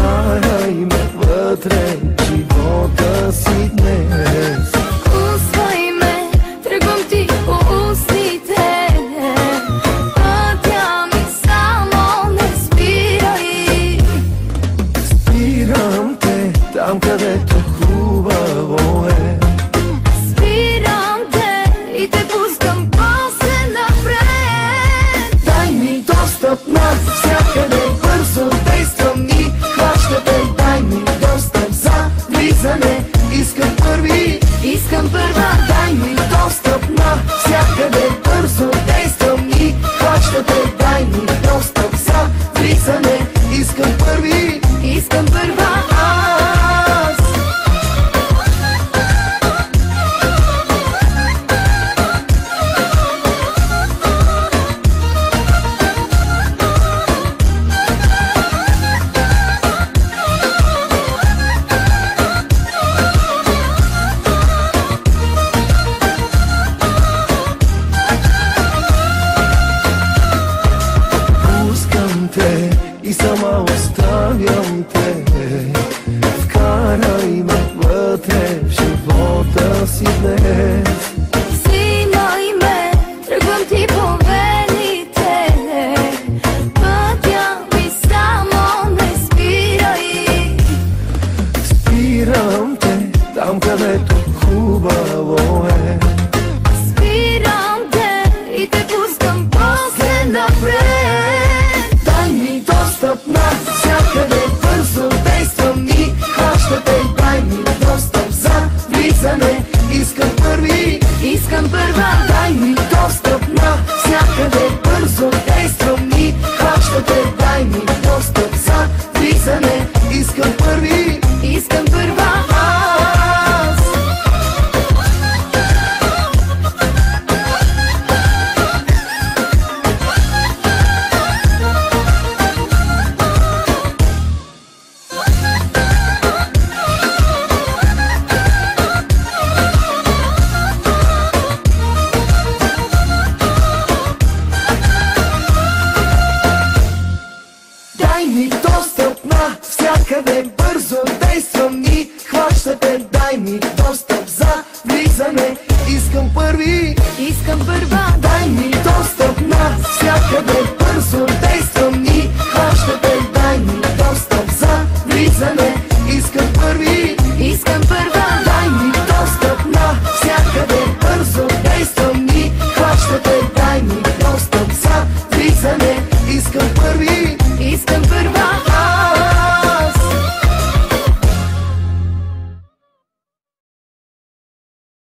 Вкарай ме вътре в живота си днес. Усвой ме, тръгвам ти по устите. Пътя ми само не спирай. Спирам те там, където хубаво е. Спирам те и те пускам после напред. Дай ми достъп навсякъде, бързо действам и хваща те. Дай ми достъп за влизане, искам първи. Искам първа. Дай ми достъп навсякъде, бързо действам и хваща те. Дай ми достъп за влизане, искам първи. Искам първа. Аз пускам те и сама оставям те. Вкарай ме вътре в живота си днес. Взимай ме, тръгвам ти по вените. Пътя ми само не спирай. Спирам те там, където хубаво е. Спирам те и те пускам после напред. Дай ми достъп навсякъде, бързо действам и хваща те. Дай ми достъп за влизане, искам първи. Искам първа. Дай ми достъп навсякъде, бързо действам и хваща те. Дай ми достъп за влизане, искам първи. Искам първа. Аз дай ми достъп навсякъде, бързо действам и хваща те. Дай ми достъп за влизане, искам първи. Искам първа. Дай ми достъп навсякъде, бързо действам и хваща те. Дай ми достъп за влизане, искам първи. Искам първа. Дай ми достъп навсякъде, бързо действам и хваща те. Дай ми достъп за влизане, искам първи.